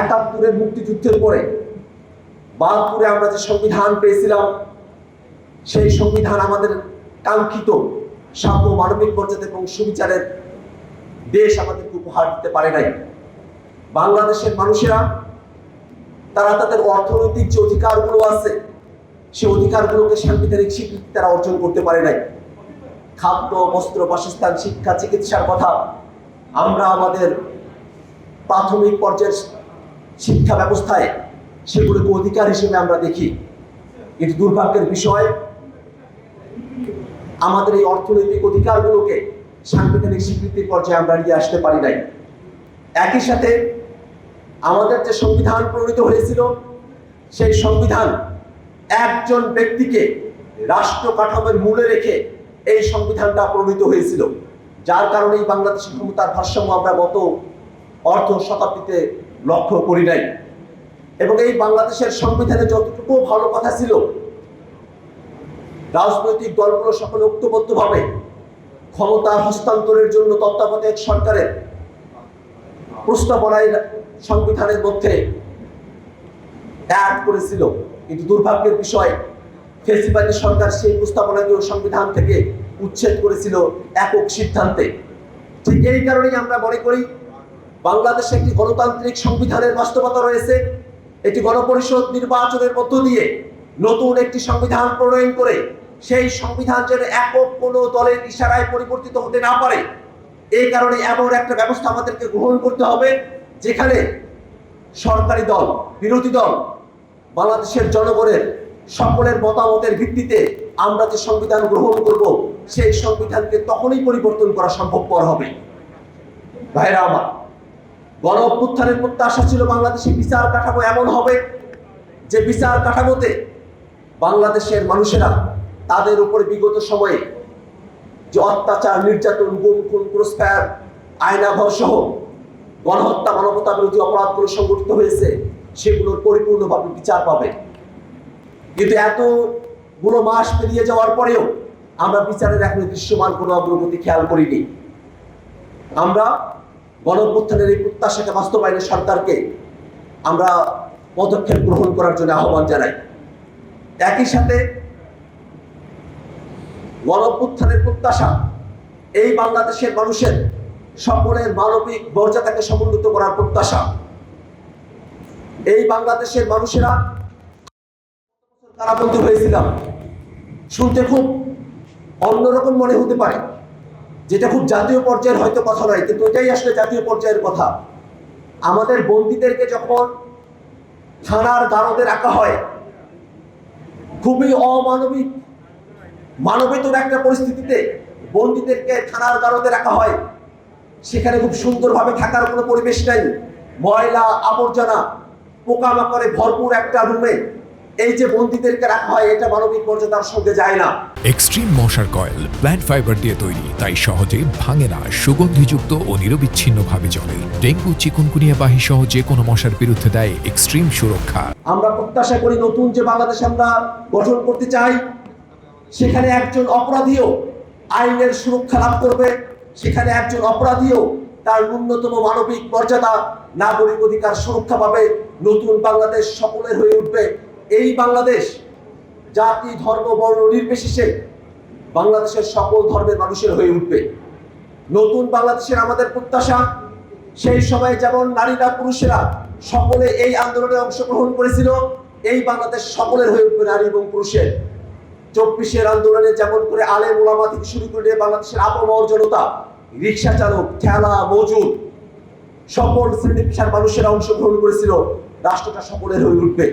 একাত্তরের মুক্তিযুদ্ধের পরে ৭২-এ আমরা যে সংবিধান পেয়েছিলাম, সেই সংবিধান আমাদের কাঙ্ক্ষিত সাম্য, মানবিক মর্যাদা এবং সুবিচারের দেশ আমাদেরকে উপহার দিতে পারে নাই। বাংলাদেশের মানুষেরা তারা তাদের অর্থনৈতিক যে অধিকারগুলো আছে, সেই অধিকারগুলোকে সাংবিধানিক স্বীকৃতি তারা অর্জন করতে পারে নাই। খাদ্য, বস্ত্র, বাসস্থান, শিক্ষা, চিকিৎসার কথা আমরা আমাদের প্রাথমিক পর্যায়ের শিক্ষা ব্যবস্থায় সেগুলোকে অধিকার হিসেবে আমরা দেখি, কিন্তু দুর্ভাগ্যের বিষয় আমাদের এই অর্থনৈতিক অধিকারগুলোকে সাংবিধানিক স্বীকৃতির পর্যায়ে আমরা নিয়ে আসতে পারি নাই। একই সাথে আমাদের যে সংবিধান প্রণীত হয়েছিল, সেই সংবিধান একজন ব্যক্তিকে রাষ্ট্র কাঠামোর মূলে রেখে এই সংবিধানটা প্রণীত হয়েছিল, যার কারণেই বাংলাদেশের ক্ষমতার ভারসাম্য আমরা গত অর্ধ শতাব্দীতে লক্ষ্য করি নাই। এবং এই বাংলাদেশের সংবিধানে যতটুকু ভালো কথা ছিল, রাজনৈতিক দলগুলো সকলে ঐক্যবদ্ধভাবে ক্ষমতা হস্তান্তরের জন্য তত্ত্বাবধায়ক সরকারের প্রস্তাবনায় সংবিধানের মধ্যে অ্যাড করেছিল, কিন্তু দুর্ভাগ্যের বিষয় ফ্যাসিবাদী সরকার সেই প্রস্তাবনাকেও সংবিধান থেকে উচ্ছেদ করেছিল একক সিদ্ধান্তে। ঠিক এই কারণেই আমরা মনে করি বাংলাদেশে একটি গণতান্ত্রিক সংবিধানের বাস্তবতা রয়েছে। একটি গণপরিষদ নির্বাচনের মধ্য দিয়ে নতুন একটি সংবিধান প্রণয়ন করে সেই সংবিধান যেন একক কোনো দলের ইশারায় পরিবর্তিত হতে না পারে, এই কারণে এমন একটা ব্যবস্থা আমাদেরকে গ্রহণ করতে হবে যেখানে সরকারি দল, বিরোধী দল, বাংলাদেশের জনগণের সকলের মতামতের ভিত্তিতে আমরা যে সংবিধান গ্রহণ করব, সেই সংবিধানকে তখনই পরিবর্তন করা সম্ভবপর হবে। ভাইরা আমার, গণ অভ্যুত্থানের প্রত্যাশা ছিল বাংলাদেশে বিচার কাঠামো এমন হবে যে বিচার কাঠামোতে বাংলাদেশের মানুষেরা তাদের উপরে বিগত সময়ে যে অত্যাচার, নির্যাতন, গুম, খুন, ক্রসফায়ার, আয়নাঘর সহ গণহত্যা, মানবতা বিরোধী অপরাধগুলো সংগঠিত হয়েছে, সেগুলোর পরিপূর্ণভাবে বিচার পাবে। কিন্তু এতগুলো মাস পেরিয়ে যাওয়ার পরেও আমরা বিচারের এখনো দৃশ্যমান কোনো অগ্রগতি খেয়াল করিনি। আমরা গণঅভ্যুত্থানের এই প্রত্যাশাকে বাস্তবায়নে সরকারকে আমরা পদক্ষেপ গ্রহণ করার জন্য আহ্বান জানাই। একই সাথে গণঅভ্যুত্থানের প্রত্যাশা এই বাংলাদেশের মানুষের সকলের মানবিক মর্যাদাকে সমুন্নত করার প্রত্যাশা। এই বাংলাদেশের মানুষেরা কারাবন্দী হয়েছিলাম, শুনতে খুব অন্যরকম মনে হতে পারে, যেটা খুব জাতীয় পর্যায়ের হয়তো কথা নয়, কিন্তু এটাই আসলে জাতীয় পর্যায়ের কথা। আমাদের বন্দীদেরকে যখন থানার গারদে রাখা হয়, খুবই অমানবিক, মানবেতর একটা পরিস্থিতিতে বন্দীদেরকে থানার গারদে রাখা হয়। সেখানে খুব সুন্দরভাবে থাকার কোনো পরিবেশ নাই, ময়লা আবর্জনা, পোকামাকড়ে ভরপুর একটা রুমে এই যে বন্দীদেরকে রাখা হয়, এটা মানবিক মর্যাদার সঙ্গে যায় না। এক্সট্রিম মশার কয়েল প্ল্যান্ট ফাইবার দিয়ে তৈরি, তাই সহজে ভাঙে না, সুগন্ধিযুক্ত ও নিরবিচ্ছিন্নভাবে জ্বলে। ডেঙ্গু, চিকুনগুনিয়া বাহি সহ যে কোনো মশার বিরুদ্ধে দেয় এক্সট্রিম সুরক্ষা। আমরা প্রত্যাশা করি নতুন যে বাংলাদেশ আমরা গঠন করতে চাই, সেখানে একজন অপরাধীও আইনের সুরক্ষা লাভ করবে, সেখানে একজন অপরাধীও তার ন্যূনতম মানবিক মর্যাদা, নাগরিক অধিকার সুরক্ষা পাবে। নতুন বাংলাদেশ সকলের হয়ে উঠবে। এই বাংলাদেশ জাতি, ধর্ম, বর্ণ নির্বিশেষে বাংলাদেশের সকল ধর্মের মানুষের হয়ে উঠবে। নতুন বাংলাদেশের আমাদের প্রত্যাশা, সেই সময় যেমন নারীরা পুরুষেরা সকলে এই আন্দোলনে অংশগ্রহণ করেছিল, এই বাংলাদেশ সকলের হয়ে উঠবে, নারী এবং পুরুষের। ২৪-এর আন্দোলনে যেমন করে আলেম ওলামা থেকে শুরু করে বাংলাদেশের আপামর জনতা, রিক্সা চালক, ঠেলা মজুর, সকল শ্রেণী পেশার মানুষেরা অংশগ্রহণ করেছিল, রাষ্ট্রটা সকলের হয়ে উঠবে।